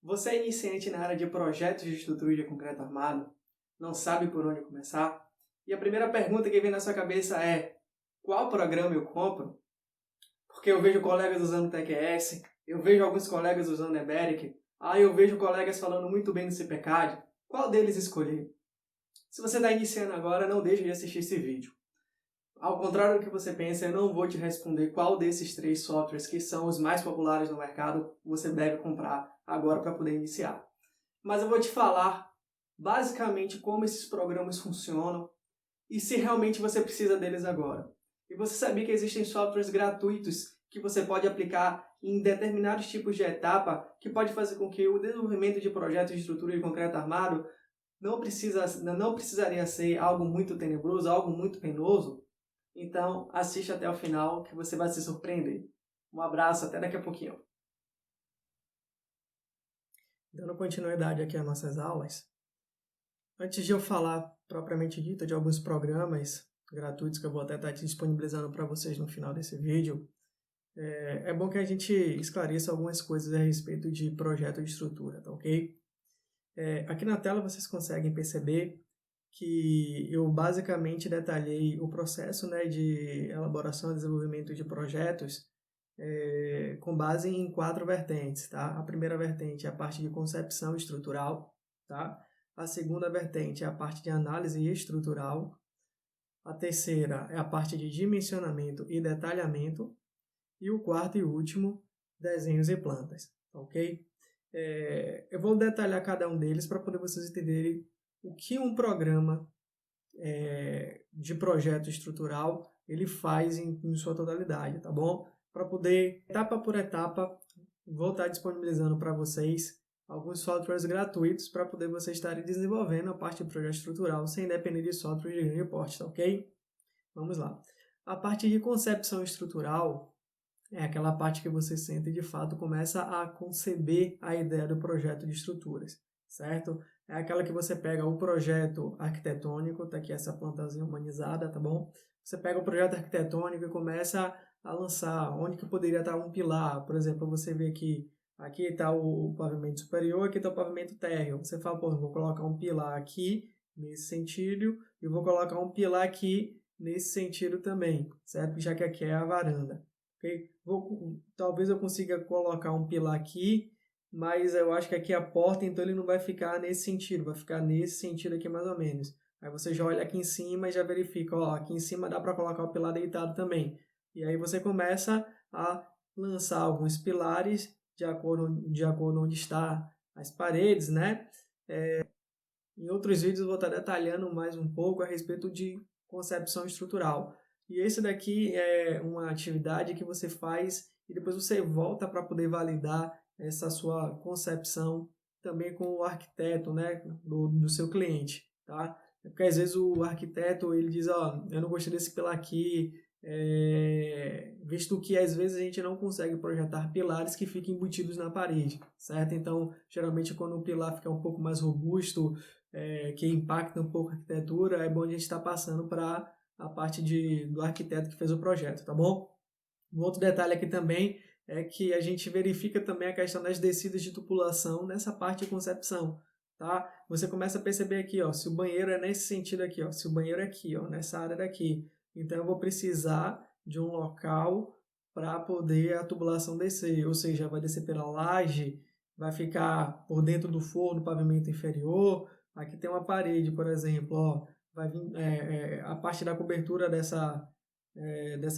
Você é iniciante na área de projetos de estrutura de concreto armado? Não sabe por onde começar? E a primeira pergunta que vem na sua cabeça é: qual programa eu compro? Porque eu vejo colegas usando TQS, eu vejo alguns colegas usando Eberic, eu vejo colegas falando muito bem do CPCAD. Qual deles escolher? Se você está iniciando agora, não deixe de assistir esse vídeo. Ao contrário do que você pensa, eu não vou te responder qual desses 3 softwares que são os mais populares no mercado você deve comprar agora para poder iniciar. Mas eu vou te falar basicamente como esses programas funcionam e se realmente você precisa deles agora. E você sabia que existem softwares gratuitos que você pode aplicar em determinados tipos de etapa que pode fazer com que o desenvolvimento de projetos de estrutura de concreto armado não precisaria ser algo muito tenebroso, algo muito penoso? Então, assiste até o final que você vai se surpreender. Um abraço, até daqui a pouquinho. Dando continuidade aqui às nossas aulas, antes de eu falar propriamente dito de alguns programas gratuitos que eu vou até estar disponibilizando para vocês no final desse vídeo, é bom que a gente esclareça algumas coisas a respeito de projeto de estrutura, tá ok? Aqui na tela vocês conseguem perceber que eu basicamente detalhei o processo, né, de elaboração e desenvolvimento de projetos com base em 4 vertentes, tá? A primeira vertente é a parte de concepção estrutural, tá? A segunda vertente é a parte de análise estrutural. A terceira é a parte de dimensionamento e detalhamento. E o quarto e último, desenhos e plantas, ok? Eu vou detalhar cada um deles para poder vocês entenderem o que um programa de projeto estrutural ele faz em sua totalidade, tá bom? Para poder, etapa por etapa, vou estar disponibilizando para vocês alguns softwares gratuitos para poder vocês estarem desenvolvendo a parte de projeto estrutural sem depender de software de grande porte, tá ok? Vamos lá. A parte de concepção estrutural é aquela parte que você senta e de fato começa a conceber a ideia do projeto de estruturas, certo? É aquela que você pega o projeto arquitetônico, tá aqui essa plantazinha humanizada, tá bom? Você pega o projeto arquitetônico e começa a lançar onde que poderia estar um pilar. Por exemplo, você vê que aqui está o pavimento superior, aqui está o pavimento térreo. Você fala, pô, vou colocar um pilar aqui nesse sentido e vou colocar um pilar aqui nesse sentido também, certo? Já que aqui é a varanda. Okay? Talvez eu consiga colocar um pilar aqui, mas eu acho que aqui é a porta, então ele não vai ficar nesse sentido, vai ficar nesse sentido aqui mais ou menos. Aí você já olha aqui em cima e já verifica, ó, aqui em cima dá para colocar o pilar deitado também. E aí você começa a lançar alguns pilares de acordo onde está as paredes, né? Em outros vídeos eu vou estar detalhando mais um pouco a respeito de concepção estrutural. E esse daqui é uma atividade que você faz e depois você volta para poder validar essa sua concepção também com o arquiteto, né, do seu cliente, tá? Porque às vezes o arquiteto ele diz, ó, eu não gostei desse pilar aqui, visto que às vezes a gente não consegue projetar pilares que fiquem embutidos na parede, certo? Então, geralmente quando o pilar fica um pouco mais robusto, que impacta um pouco a arquitetura, é bom a gente estar passando para a parte do arquiteto que fez o projeto, tá bom? Um outro detalhe aqui também é que a gente verifica também a questão das descidas de tubulação nessa parte de concepção, tá? Você começa a perceber aqui, ó, se o banheiro é nesse sentido aqui, ó, se o banheiro é aqui, ó, nessa área daqui, então eu vou precisar de um local para poder a tubulação descer, ou seja, vai descer pela laje, vai ficar por dentro do forno, pavimento inferior. Aqui tem uma parede, por exemplo, ó, vai vir a parte da cobertura dessa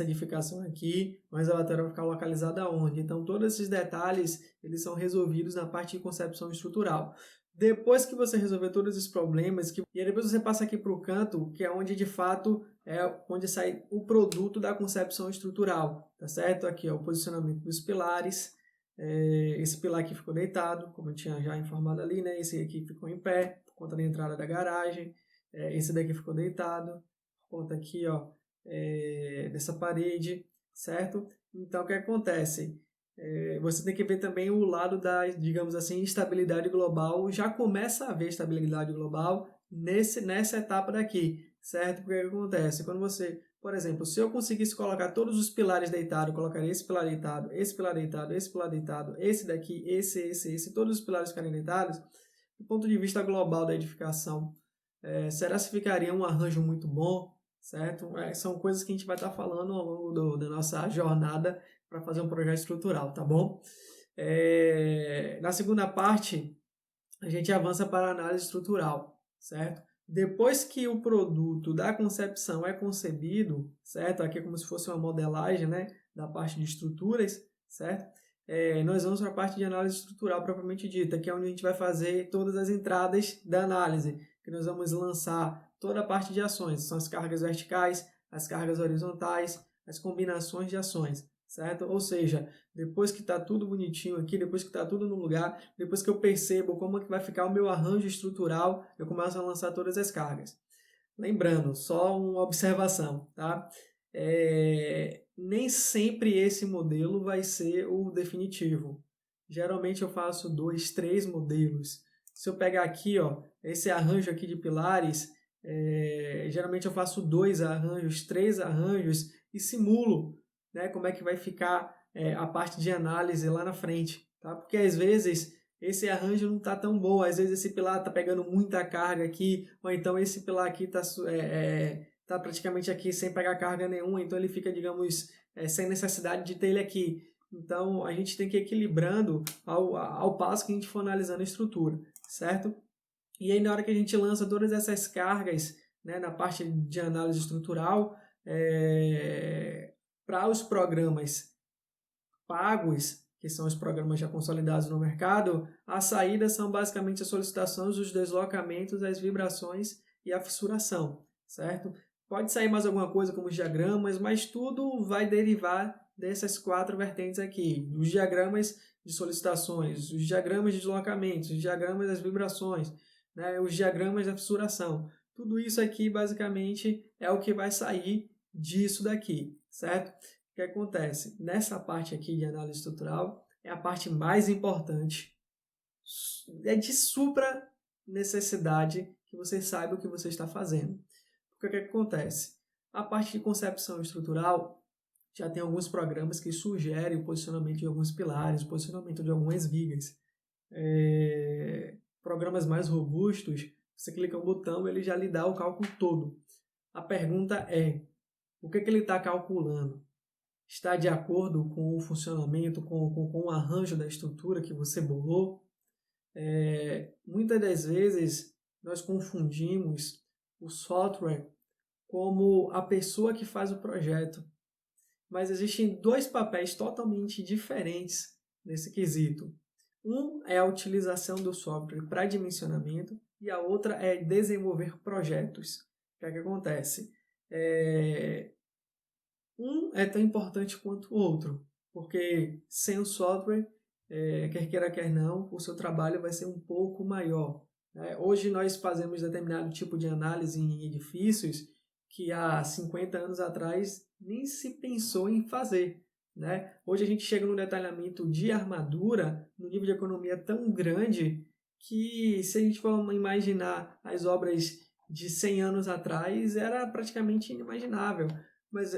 edificação aqui, mas a lateral vai ficar localizada onde? Então, todos esses detalhes, eles são resolvidos na parte de concepção estrutural. Depois que você resolver todos esses problemas, e aí depois você passa aqui para o canto, que é onde de fato é onde sai o produto da concepção estrutural, tá certo? Aqui, ó, o posicionamento dos pilares, esse pilar aqui ficou deitado, como eu tinha já informado ali, né? Esse aqui ficou em pé, por conta da entrada da garagem, esse daqui ficou deitado, por conta aqui, ó, dessa parede, certo? Então, o que acontece? Você tem que ver também o lado da, digamos assim, estabilidade global. Já começa a haver estabilidade global nessa etapa daqui, certo? Porque o que acontece? Quando você, por exemplo, se eu conseguisse colocar todos os pilares deitados, eu colocaria esse pilar deitado, esse pilar deitado, esse pilar deitado, esse daqui, esse, todos os pilares ficarem deitados, do ponto de vista global da edificação, será se ficaria um arranjo muito bom, certo? São coisas que a gente vai estar falando ao longo da nossa jornada para fazer um projeto estrutural, tá bom? Na segunda parte, a gente avança para a análise estrutural, certo? Depois que o produto da concepção é concebido, certo? Aqui é como se fosse uma modelagem, né, da parte de estruturas, certo? Nós vamos para a parte de análise estrutural propriamente dita, que é onde a gente vai fazer todas as entradas da análise, que nós vamos lançar toda a parte de ações, são as cargas verticais, as cargas horizontais, as combinações de ações, certo? Ou seja, depois que está tudo bonitinho aqui, depois que está tudo no lugar, depois que eu percebo como é que vai ficar o meu arranjo estrutural, eu começo a lançar todas as cargas. Lembrando, só uma observação, tá? Nem sempre esse modelo vai ser o definitivo. Geralmente eu faço 2, 3 modelos. Se eu pegar aqui, ó, esse arranjo aqui de pilares, geralmente eu faço 2 arranjos, 3 arranjos e simulo, né, como é que vai ficar a parte de análise lá na frente, tá? Porque às vezes esse arranjo não está tão bom, às vezes esse pilar está pegando muita carga aqui, ou então esse pilar aqui está praticamente aqui sem pegar carga nenhuma, então ele fica, digamos, sem necessidade de ter ele aqui. Então a gente tem que ir equilibrando ao passo que a gente for analisando a estrutura, certo? E aí na hora que a gente lança todas essas cargas, né, na parte de análise estrutural, para os programas pagos, que são os programas já consolidados no mercado, as saídas são basicamente as solicitações, os deslocamentos, as vibrações e a fissuração, certo? Pode sair mais alguma coisa como os diagramas, mas tudo vai derivar dessas 4 vertentes aqui. Os diagramas de solicitações, os diagramas de deslocamentos, os diagramas das vibrações, né, os diagramas da fissuração. Tudo isso aqui basicamente é o que vai sair disso daqui, certo? O que acontece? Nessa parte aqui de análise estrutural é a parte mais importante. É de supra necessidade que você saiba o que você está fazendo. Porque o que acontece? A parte de concepção estrutural já tem alguns programas que sugerem o posicionamento de alguns pilares, o posicionamento de algumas vigas. Programas mais robustos, você clica um botão e ele já lhe dá o cálculo todo. A pergunta é, o que ele está calculando? Está de acordo com o funcionamento, com o arranjo da estrutura que você bolou? Muitas das vezes nós confundimos o software como a pessoa que faz o projeto, mas existem 2 papéis totalmente diferentes nesse quesito. Um é a utilização do software para dimensionamento e a outra é desenvolver projetos. O que é que acontece? Um é tão importante quanto o outro, porque sem o software, quer queira, quer não, o seu trabalho vai ser um pouco maior. Hoje nós fazemos determinado tipo de análise em edifícios que há 50 anos atrás nem se pensou em fazer. Né? Hoje a gente chega no detalhamento de armadura, no nível de economia tão grande, que se a gente for imaginar as obras de 100 anos atrás, era praticamente inimaginável. Mas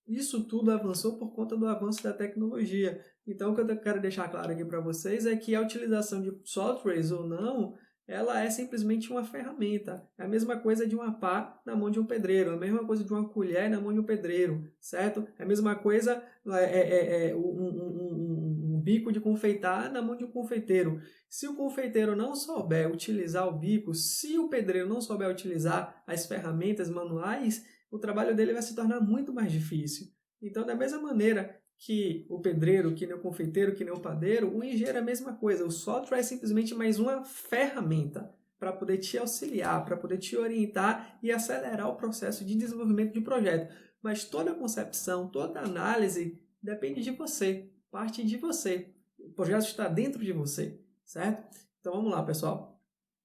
isso tudo avançou por conta do avanço da tecnologia. Então, o que eu quero deixar claro aqui para vocês é que a utilização de softwares ou não, ela é simplesmente uma ferramenta. É a mesma coisa de uma pá na mão de um pedreiro, é a mesma coisa de uma colher na mão de um pedreiro, certo? É a mesma coisa um bico de confeitar na mão de um confeiteiro. Se o confeiteiro não souber utilizar o bico, se o pedreiro não souber utilizar as ferramentas manuais, o trabalho dele vai se tornar muito mais difícil. Então, da mesma maneira que o pedreiro, que nem o confeiteiro, que nem o padeiro, o engenheiro é a mesma coisa. O software é simplesmente mais uma ferramenta para poder te auxiliar, para poder te orientar e acelerar o processo de desenvolvimento de um projeto. Mas toda a concepção, toda a análise depende de você, parte de você. O projeto está dentro de você, certo? Então, vamos lá, pessoal.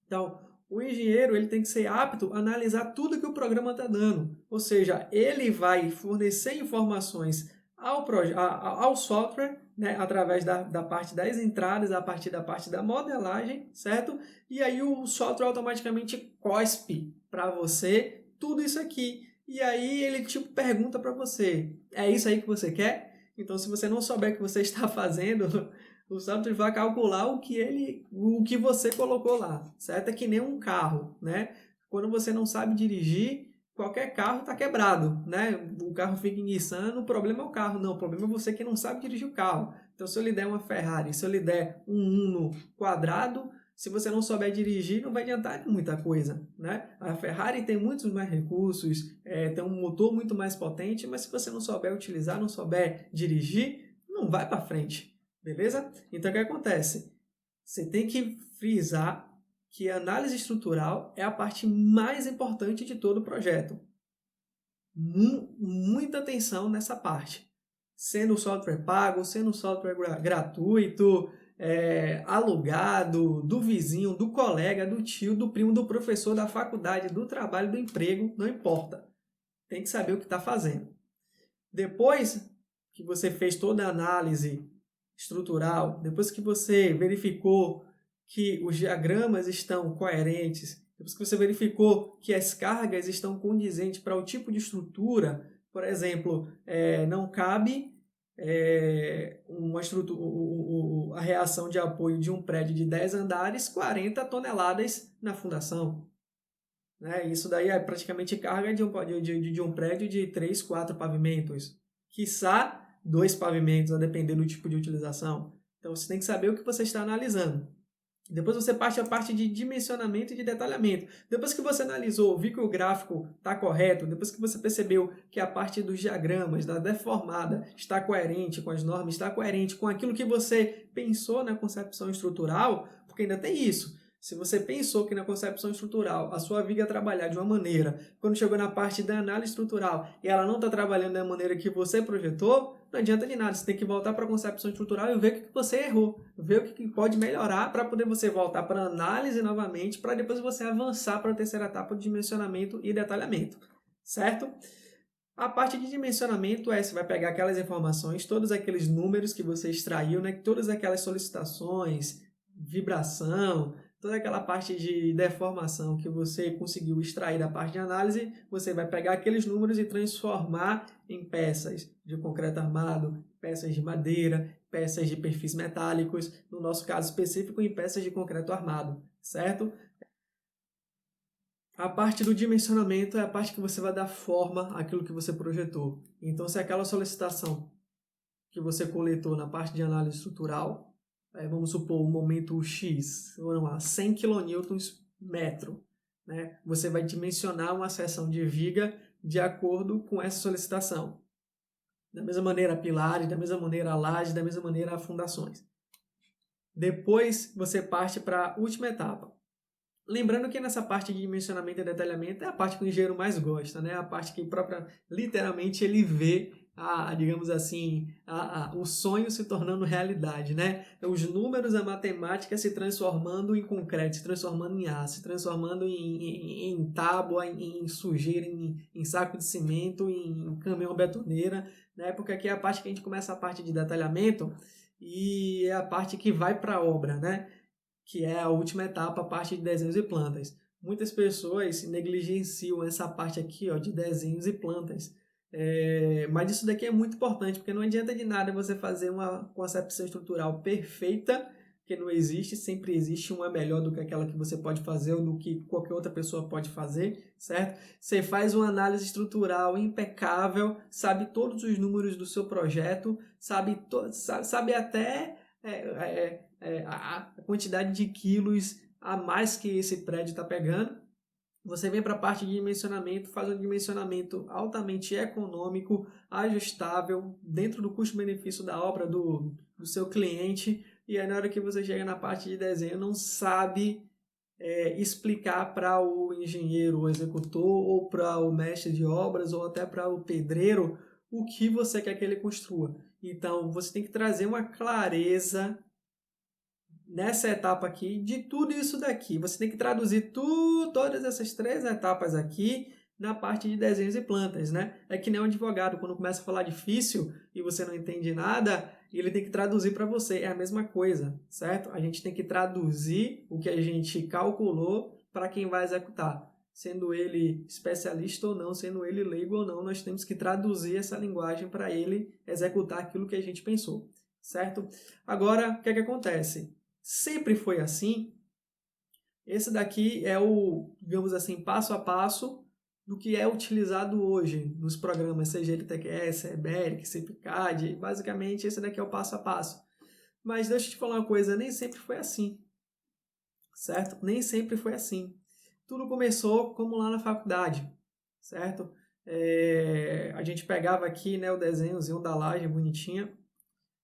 Então, o engenheiro ele tem que ser apto a analisar tudo que o programa está dando. Ou seja, ele vai fornecer informações ao software, né, através da parte das entradas, a partir da parte da modelagem, certo? E aí o software automaticamente cospe para você tudo isso aqui. E aí ele tipo pergunta para você, é isso aí que você quer? Então se você não souber o que você está fazendo, o software vai calcular o que você colocou lá, certo? É que nem um carro, né? Quando você não sabe dirigir, qualquer carro está quebrado, né? O carro fica enguiçando, o problema é o carro, não, o problema é você que não sabe dirigir o carro. Então se eu lhe der uma Ferrari, se eu lhe der um Uno quadrado, se você não souber dirigir, não vai adiantar de muita coisa, né? A Ferrari tem muitos mais recursos, tem um motor muito mais potente, mas se você não souber utilizar, não souber dirigir, não vai para frente, beleza? Então o que acontece? Você tem que frisar que a análise estrutural é a parte mais importante de todo o projeto. Muita atenção nessa parte. Sendo software pago, sendo software gratuito, alugado, do vizinho, do colega, do tio, do primo, do professor, da faculdade, do trabalho, do emprego, não importa. Tem que saber o que está fazendo. Depois que você fez toda a análise estrutural, depois que você verificou que os diagramas estão coerentes, depois que você verificou que as cargas estão condizentes para o tipo de estrutura, por exemplo, não cabe a reação de apoio de um prédio de 10 andares, 40 toneladas na fundação. Né? Isso daí é praticamente carga de um prédio de 3, 4 pavimentos. Quiçá 2 pavimentos, a depender do tipo de utilização. Então você tem que saber o que você está analisando. Depois você parte a parte de dimensionamento e de detalhamento. Depois que você analisou, viu que o gráfico está correto, depois que você percebeu que a parte dos diagramas, da deformada, está coerente com as normas, está coerente com aquilo que você pensou na concepção estrutural, porque ainda tem isso. Se você pensou que na concepção estrutural a sua viga ia trabalhar de uma maneira, quando chegou na parte da análise estrutural e ela não está trabalhando da maneira que você projetou, não adianta de nada. Você tem que voltar para a concepção estrutural e ver o que você errou, ver o que pode melhorar para poder você voltar para a análise novamente, para depois você avançar para a terceira etapa de dimensionamento e detalhamento, certo? A parte de dimensionamento você vai pegar aquelas informações, todos aqueles números que você extraiu, né? Todas aquelas solicitações, vibração, toda aquela parte de deformação que você conseguiu extrair da parte de análise, você vai pegar aqueles números e transformar em peças de concreto armado, peças de madeira, peças de perfis metálicos, no nosso caso específico, em peças de concreto armado, certo? A parte do dimensionamento é a parte que você vai dar forma àquilo que você projetou. Então, se aquela solicitação que você coletou na parte de análise estrutural, vamos supor o momento X, vamos lá, 100 kN metro, né? Você vai dimensionar uma seção de viga de acordo com essa solicitação. Da mesma maneira pilares, da mesma maneira lajes, da mesma maneira fundações. Depois você parte para a última etapa. Lembrando que nessa parte de dimensionamento e detalhamento é a parte que o engenheiro mais gosta, né? A parte que literalmente ele vê digamos assim, o sonho se tornando realidade, né? Os números, a matemática se transformando em concreto, se transformando em aço, se transformando em tábua, em sujeira, em saco de cimento, em caminhão betoneira, né? Porque aqui é a parte que a gente começa a parte de detalhamento e é a parte que vai para a obra, né? Que é a última etapa, a parte de desenhos e plantas. Muitas pessoas negligenciam essa parte aqui, ó, de desenhos e plantas. Mas isso daqui é muito importante, porque não adianta de nada você fazer uma concepção estrutural perfeita, que não existe, sempre existe uma melhor do que aquela que você pode fazer ou do que qualquer outra pessoa pode fazer, certo? Você faz uma análise estrutural impecável, sabe todos os números do seu projeto, sabe até a quantidade de quilos a mais que esse prédio está pegando. Você vem para a parte de dimensionamento, faz um dimensionamento altamente econômico, ajustável, dentro do custo-benefício da obra do seu cliente, e aí na hora que você chega na parte de desenho não sabe explicar para o engenheiro, o executor, ou para o mestre de obras, ou até para o pedreiro, o que você quer que ele construa. Então, você tem que trazer uma clareza nessa etapa aqui, de tudo isso daqui. Você tem que traduzir todas essas 3 etapas aqui na parte de desenhos e plantas, né? É que nem um advogado, quando começa a falar difícil e você não entende nada, ele tem que traduzir para você. É a mesma coisa, certo? A gente tem que traduzir o que a gente calculou para quem vai executar. sendo ele especialista ou não, sendo ele leigo ou não, nós temos que traduzir essa linguagem para ele executar aquilo que a gente pensou, certo? Agora, o que é que acontece? Sempre foi assim. Esse daqui é o, digamos assim, passo a passo do que é utilizado hoje nos programas, seja ele TQS, EBERIC, CIPCAD, basicamente esse daqui é o passo a passo. Mas deixa eu te falar uma coisa, nem sempre foi assim, certo? Nem sempre foi assim. Tudo começou como lá na faculdade, certo? A gente pegava aqui, né, o desenhozinho da laje bonitinha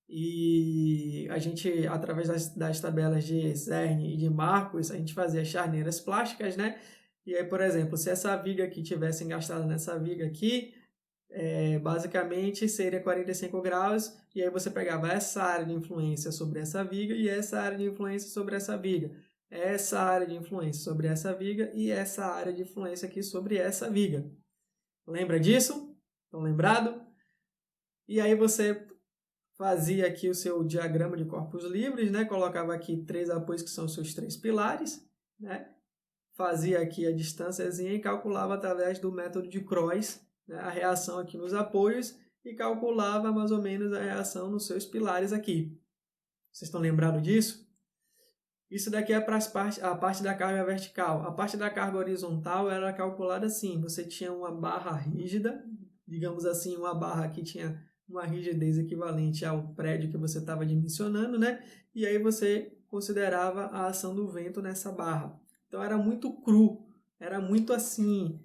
e a gente, através das tabelas de Cerne e de Marcos, a gente fazia charneiras plásticas, né? E aí, por exemplo, se essa viga aqui tivesse engastada nessa viga aqui, basicamente seria 45 graus, e aí você pegava essa área de influência sobre essa viga e essa área de influência sobre essa viga, essa área de influência sobre essa viga e essa área de influência aqui sobre essa viga. Lembra disso? Estão lembrado? E aí você fazia aqui o seu diagrama de corpos livres, né? Colocava aqui 3 apoios que são os seus 3 pilares, né? Fazia aqui a distânciazinha e calculava através do método de Croix, né, a reação aqui nos apoios e calculava mais ou menos a reação nos seus pilares aqui. Vocês estão lembrados disso? Isso daqui é para a parte da carga vertical. A parte da carga horizontal era calculada assim, você tinha uma barra rígida, digamos assim, uma barra que tinha uma rigidez equivalente ao prédio que você estava dimensionando, né? E aí você considerava a ação do vento nessa barra. Então era muito cru, era muito assim,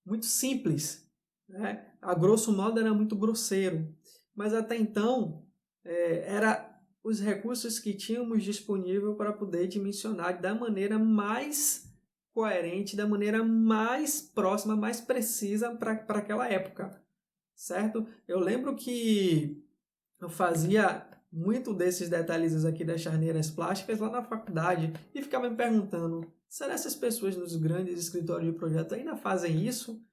muito simples, né? A grosso modo era muito grosseiro, mas até então era os recursos que tínhamos disponível para poder dimensionar da maneira mais coerente, da maneira mais próxima, mais precisa para aquela época, certo? Eu lembro que eu fazia muito desses detalhes aqui das charneiras plásticas lá na faculdade e ficava me perguntando, será que essas pessoas nos grandes escritórios de projeto ainda fazem isso?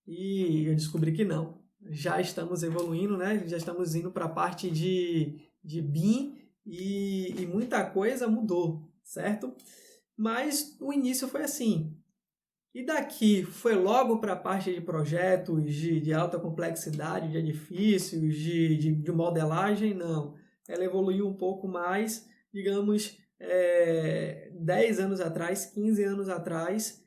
E eu descobri que não. Já estamos evoluindo, né? Já estamos indo para a parte de BIM e muita coisa mudou, certo? Mas o início foi assim. E daqui foi logo para a parte de projetos de alta complexidade, de edifícios, de modelagem? Não. Ela evoluiu um pouco mais, digamos, 10 anos atrás, 15 anos atrás,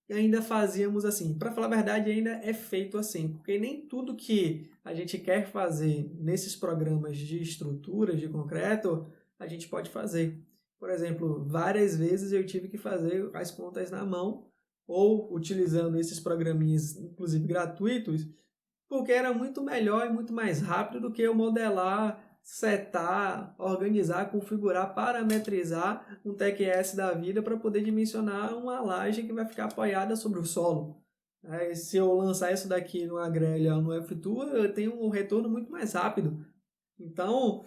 ainda fazíamos assim. Para falar a verdade, ainda é feito assim, porque nem tudo que a gente quer fazer nesses programas de estruturas de concreto, a gente pode fazer. Por exemplo, várias vezes eu tive que fazer as contas na mão, ou utilizando esses programinhas, inclusive gratuitos, porque era muito melhor e muito mais rápido do que eu modelar, setar, organizar, configurar, parametrizar um TQS da vida para poder dimensionar uma laje que vai ficar apoiada sobre o solo. Se eu lançar isso daqui numa grelha ou no F2, eu tenho um retorno muito mais rápido. Então,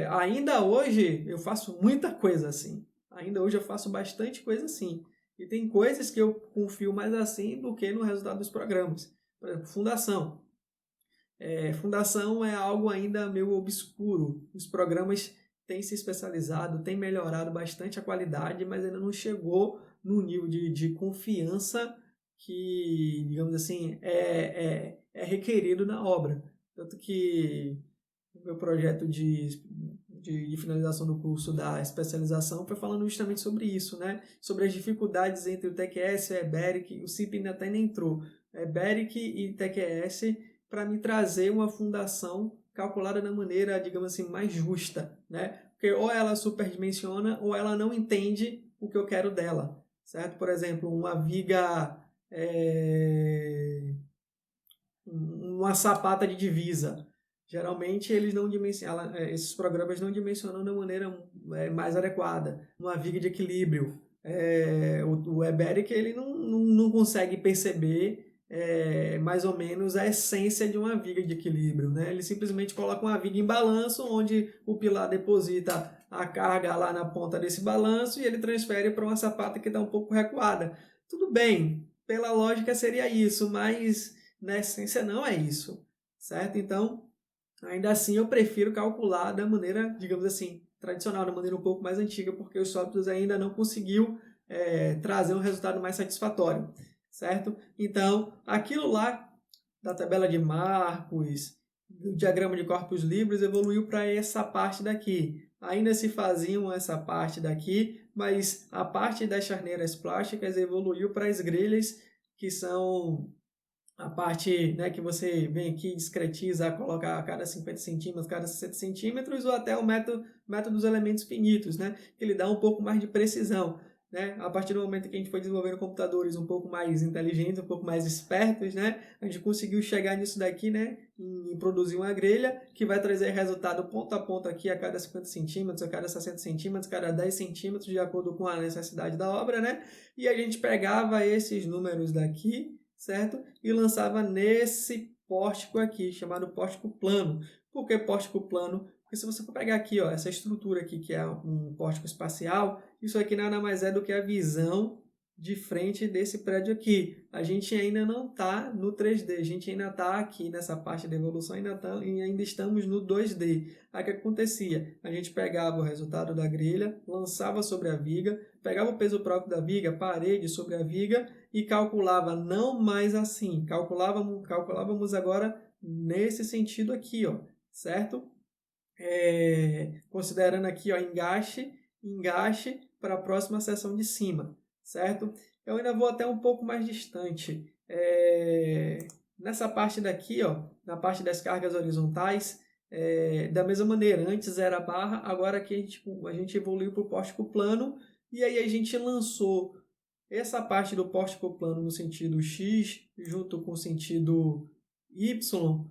ainda hoje eu faço muita coisa assim. Ainda hoje eu faço bastante coisa assim. E tem coisas que eu confio mais assim do que no resultado dos programas. Por exemplo, fundação. Fundação é algo ainda meio obscuro. Os programas têm se especializado, têm melhorado bastante a qualidade, mas ainda não chegou no nível de confiança que, digamos assim, é requerido na obra. Tanto que o meu projeto de finalização do curso da especialização foi falando justamente sobre isso, né? Sobre as dificuldades entre o TQS e o EBERIC. O CIP ainda até nem entrou. EBERIC e TQS para me trazer uma fundação calculada da maneira, digamos assim, mais justa, né? Porque ou ela superdimensiona ou ela não entende o que eu quero dela, certo? Por exemplo, uma viga, uma sapata de divisa. Geralmente eles não dimensionam, esses programas não dimensionam da maneira mais adequada. Uma viga de equilíbrio. O EBERIC ele não consegue perceber mais ou menos a essência de uma viga de equilíbrio, né? Ele simplesmente coloca uma viga em balanço, onde o pilar deposita a carga lá na ponta desse balanço e ele transfere para uma sapata que está um pouco recuada. Tudo bem, pela lógica seria isso, mas na essência não é isso, certo? Então, ainda assim eu prefiro calcular da maneira, digamos assim, tradicional, de maneira um pouco mais antiga, porque os softwares ainda não conseguiu trazer um resultado mais satisfatório, certo? Então, aquilo lá da tabela de marcos, do diagrama de corpos livres, evoluiu para essa parte daqui. Ainda se faziam essa parte daqui, mas a parte das charneiras plásticas evoluiu para as grelhas, que são a parte, né, que você vem aqui, discretiza, coloca a cada 50 centímetros, cada 60 centímetros, ou até o método dos elementos finitos, né, que ele dá um pouco mais de precisão. Né? A partir do momento que a gente foi desenvolvendo computadores um pouco mais inteligentes, um pouco mais espertos, né? A gente conseguiu chegar nisso daqui, né? Em produzir uma grelha que vai trazer resultado ponto a ponto aqui a cada 50 centímetros, a cada 60 centímetros, a cada 10 centímetros, de acordo com a necessidade da obra, né? E a gente pegava esses números daqui, certo? E lançava nesse pórtico aqui, chamado pórtico plano. Por que pórtico plano? Porque se você for pegar aqui, ó, essa estrutura aqui, que é um pórtico espacial, isso aqui nada mais é do que a visão de frente desse prédio aqui. A gente ainda não está no 3D, a gente ainda está aqui nessa parte da evolução, ainda estamos no 2D. Aí o que acontecia? A gente pegava o resultado da grelha, lançava sobre a viga, pegava o peso próprio da viga, parede sobre a viga e calculava não mais assim, calculávamos agora nesse sentido aqui, ó, certo? Considerando aqui, ó, engaste para a próxima seção de cima, certo? Eu ainda vou até um pouco mais distante. Nessa parte daqui, ó, na parte das cargas horizontais, da mesma maneira, antes era barra, agora aqui a gente evoluiu para o pórtico plano, e aí a gente lançou essa parte do pórtico plano no sentido X, junto com o sentido Y,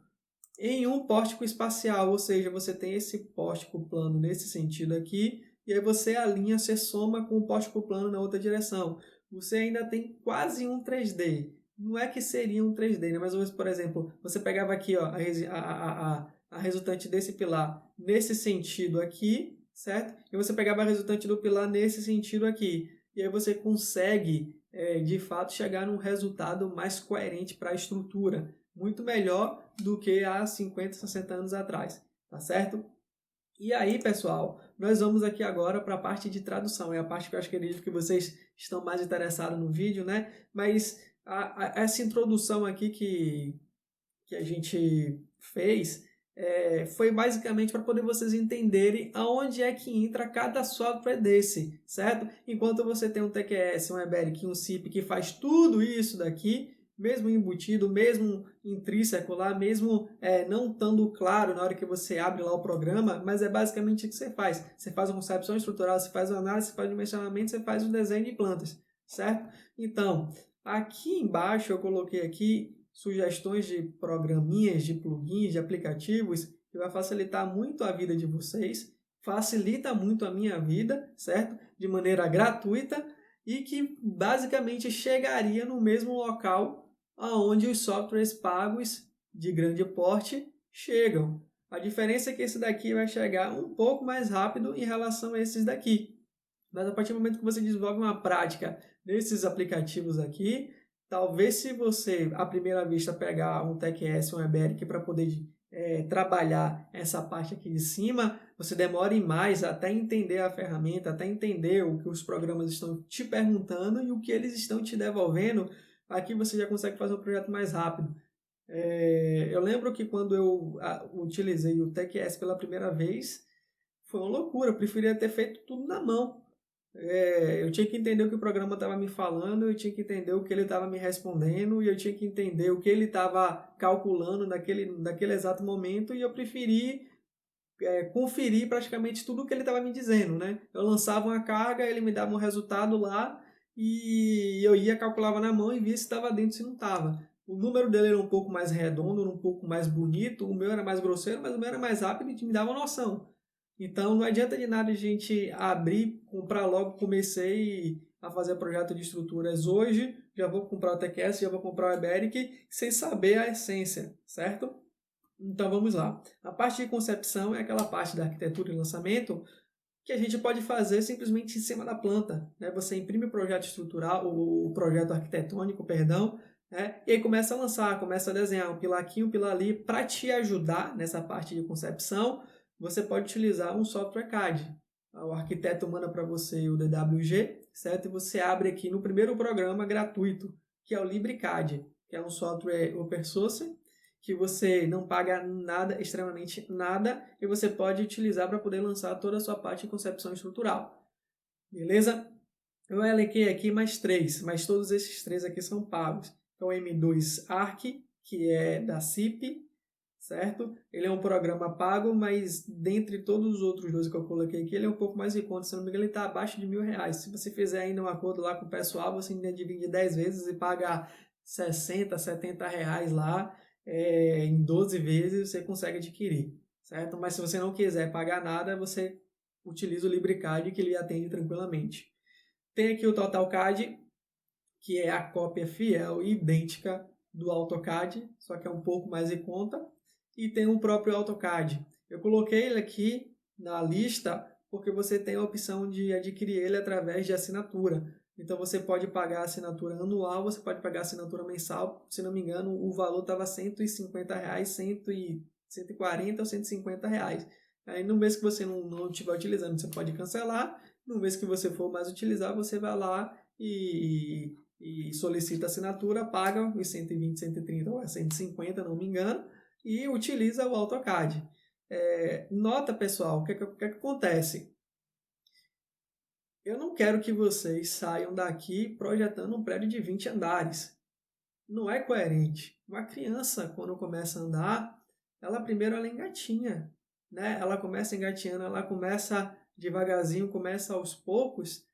em um pórtico espacial, ou seja, você tem esse pórtico plano nesse sentido aqui, e aí você alinha, você soma com o pórtico plano na outra direção. Você ainda tem quase um 3D. Não é que seria um 3D, né? Mas, por exemplo, você pegava aqui, ó, a resultante desse pilar nesse sentido aqui, certo? E você pegava a resultante do pilar nesse sentido aqui. E aí você consegue, de fato, chegar num resultado mais coerente para a estrutura. Muito melhor do que há 50, 60 anos atrás, tá certo? E aí, pessoal, nós vamos aqui agora para a parte de tradução. É a parte que eu acho que vocês estão mais interessados no vídeo, né? Mas essa introdução aqui que a gente fez foi basicamente para poder vocês entenderem aonde é que entra cada software desse, certo? Enquanto você tem um TQS, um EBERIC, um CIP que faz tudo isso daqui, mesmo embutido, mesmo intrínseco lá, mesmo não estando claro na hora que você abre lá o programa, mas é basicamente o que você faz. Você faz uma concepção estrutural, você faz uma análise, você faz um dimensionamento, você faz um desenho de plantas, certo? Então, aqui embaixo eu coloquei aqui sugestões de programinhas, de plugins, de aplicativos, que vai facilitar muito a vida de vocês, facilita muito a minha vida, certo? De maneira gratuita e que basicamente chegaria no mesmo local aonde os softwares pagos de grande porte chegam. A diferença é que esse daqui vai chegar um pouco mais rápido em relação a esses daqui. Mas a partir do momento que você desenvolve uma prática nesses aplicativos aqui, talvez se você, à primeira vista, pegar um TQS, um EBERIC para poder trabalhar essa parte aqui de cima, você demore mais até entender a ferramenta, até entender o que os programas estão te perguntando e o que eles estão te devolvendo. Aqui você já consegue fazer um projeto mais rápido. Eu lembro que quando eu utilizei o TQS pela primeira vez, foi uma loucura, eu preferia ter feito tudo na mão. Eu tinha que entender o que o programa estava me falando, eu tinha que entender o que ele estava me respondendo, e eu tinha que entender o que ele estava calculando naquele exato momento, e eu preferi conferir praticamente tudo o que ele estava me dizendo, né? Eu lançava uma carga, ele me dava um resultado lá, e eu calculava na mão e via se estava dentro, se não estava. O número dele era um pouco mais redondo, um pouco mais bonito, o meu era mais grosseiro, mas o meu era mais rápido e me dava uma noção. Então não adianta de nada a gente abrir, comprar logo, comecei a fazer projeto de estruturas hoje, já vou comprar o TQS, já vou comprar o EBERIC, sem saber a essência, certo? Então vamos lá. A parte de concepção é aquela parte da arquitetura e lançamento que a gente pode fazer simplesmente em cima da planta, né? Você imprime o projeto estrutural, o projeto arquitetônico, perdão, né? E aí começa a lançar, começa a desenhar um pilar aqui, um pilar ali, para te ajudar nessa parte de concepção, você pode utilizar um software CAD. O arquiteto manda para você o DWG, certo? E você abre aqui no primeiro programa gratuito, que é o LibreCAD, que é um software open source, que você não paga nada, extremamente nada, e você pode utilizar para poder lançar toda a sua parte de concepção estrutural. Beleza? Eu elenquei aqui mais 3, mas todos esses 3 aqui são pagos. Então, o M2 Arc, que é da CIP, certo? Ele é um programa pago, mas dentre todos os outros 2 que eu coloquei aqui, ele é um pouco mais em conta. Se não me engano, ele está abaixo de R$1.000. Se você fizer ainda um acordo lá com o pessoal, você ainda divide 10 vezes e paga 60, R$70 lá, em 12 vezes você consegue adquirir, certo? Mas se você não quiser pagar nada, você utiliza o LibreCAD, que ele atende tranquilamente. Tem aqui o TotalCAD, que é a cópia fiel e idêntica do AutoCAD, só que é um pouco mais em conta. E tem o próprio AutoCAD. Eu coloquei ele aqui na lista porque você tem a opção de adquirir ele através de assinatura. Então você pode pagar a assinatura anual, você pode pagar a assinatura mensal. Se não me engano, o valor estava R$150, 140 ou R$150. Aí no mês que você não estiver utilizando, você pode cancelar. No mês que você for mais utilizar, você vai lá e solicita assinatura, paga os 120, 130 ou 150, não me engano, e utiliza o AutoCAD. Nota, pessoal, o que acontece? Eu não quero que vocês saiam daqui projetando um prédio de 20 andares. Não é coerente. Uma criança, quando começa a andar, ela engatinha, né? Ela começa engatinhando, ela começa devagarzinho, começa aos poucos,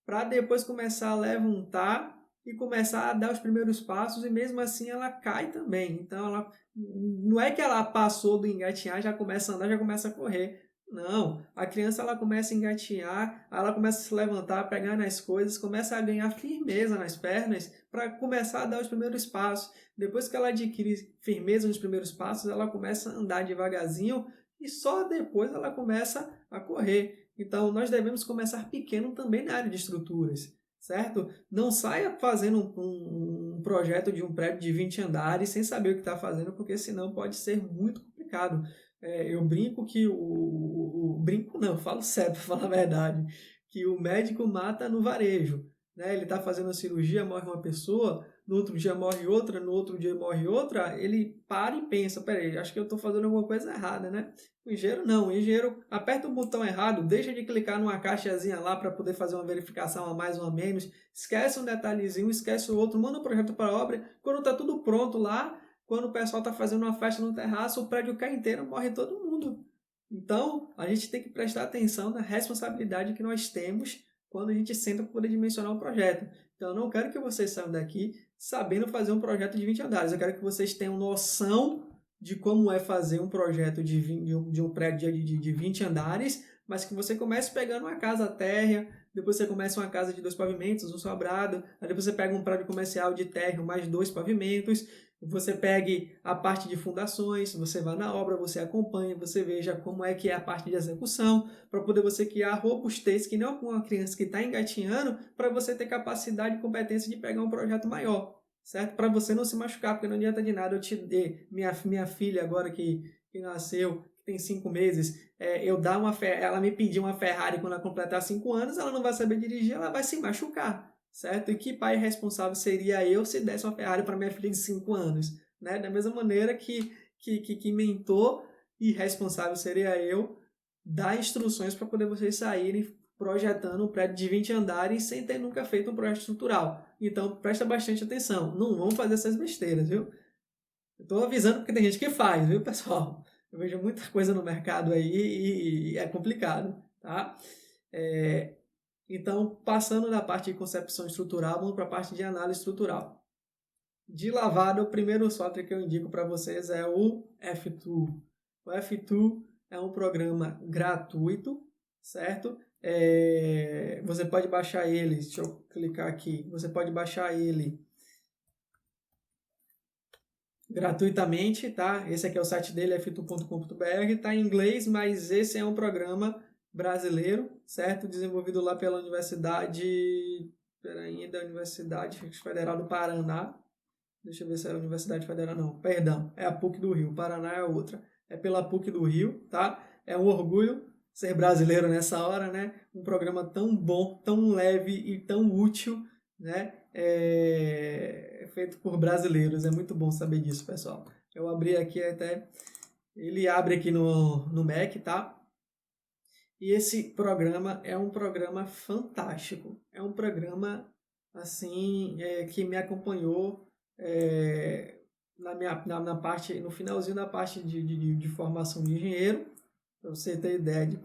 para depois começar a levantar e começar a dar os primeiros passos, e mesmo assim ela cai também. Então ela não é que ela passou do engatinhar, já começa a andar, já começa a correr. Não, a criança ela começa a engatinhar, ela começa a se levantar, pegar nas coisas, começa a ganhar firmeza nas pernas para começar a dar os primeiros passos. Depois que ela adquire firmeza nos primeiros passos, ela começa a andar devagarzinho e só depois ela começa a correr. Então, nós devemos começar pequeno também na área de estruturas, certo? Não saia fazendo um projeto de um prédio de 20 andares sem saber o que está fazendo, porque senão pode ser muito complicado. Eu brinco que brinco não, falo sério para falar a verdade, que o médico mata no varejo, né? Ele está fazendo a cirurgia, morre uma pessoa, no outro dia morre outra, no outro dia morre outra, ele para e pensa, peraí, acho que eu estou fazendo alguma coisa errada, né? O engenheiro não, o engenheiro aperta o botão errado, deixa de clicar numa caixazinha lá para poder fazer uma verificação a mais ou a menos, esquece um detalhezinho, esquece o outro, manda o projeto para a obra, quando está tudo pronto lá, quando o pessoal está fazendo uma festa no terraço, o prédio cai inteiro, morre todo mundo. Então, a gente tem que prestar atenção na responsabilidade que nós temos quando a gente senta para poder dimensionar um projeto. Então, eu não quero que vocês saiam daqui sabendo fazer um projeto de 20 andares, eu quero que vocês tenham noção de como é fazer um projeto de um prédio de 20 andares, mas que você comece pegando uma casa térrea, depois você começa uma casa de 2 pavimentos, um sobrado, aí depois você pega um prédio comercial de térreo mais 2 pavimentos, você pegue a parte de fundações, você vai na obra, você acompanha, você veja como é que é a parte de execução, para poder você criar robustez, que não é uma criança que está engatinhando, para você ter capacidade e competência de pegar um projeto maior, certo? Para você não se machucar, porque não adianta de nada eu te dar minha filha agora que nasceu, que tem 5 meses, eu dar ela me pedir uma Ferrari quando ela completar 5 anos, ela não vai saber dirigir, ela vai se machucar, certo? E que pai responsável seria eu se desse uma Ferrari para minha filha de 5 anos, né? Da mesma maneira que mentor e responsável seria eu dar instruções para poder vocês saírem projetando um prédio de 20 andares sem ter nunca feito um projeto estrutural. Então, presta bastante atenção. Não vamos fazer essas besteiras, viu? Eu estou avisando porque tem gente que faz, viu, pessoal? Eu vejo muita coisa no mercado aí e é complicado, tá? Então, passando da parte de concepção estrutural, vamos para a parte de análise estrutural. De lavada, o primeiro software que eu indico para vocês é o F2. O F2 é um programa gratuito, certo? Você pode baixar ele, deixa eu clicar aqui, você pode baixar ele gratuitamente, tá? Esse aqui é o site dele, f2.com.br, está em inglês, mas esse é um programa brasileiro, certo? Desenvolvido lá pela Universidade Federal do Paraná. Deixa eu ver se é a Universidade Federal, não, perdão, é a PUC do Rio, Paraná é outra. É pela PUC do Rio, tá? é um orgulho ser brasileiro nessa hora, né? Um programa tão bom, tão leve e tão útil, né? Feito por brasileiros. É muito bom saber disso, pessoal. Eu abri aqui até... Ele abre aqui no Mac, tá? E esse programa é um programa fantástico. É um programa, assim, que me acompanhou na parte, no finalzinho da parte de formação de engenheiro, para você ter ideia de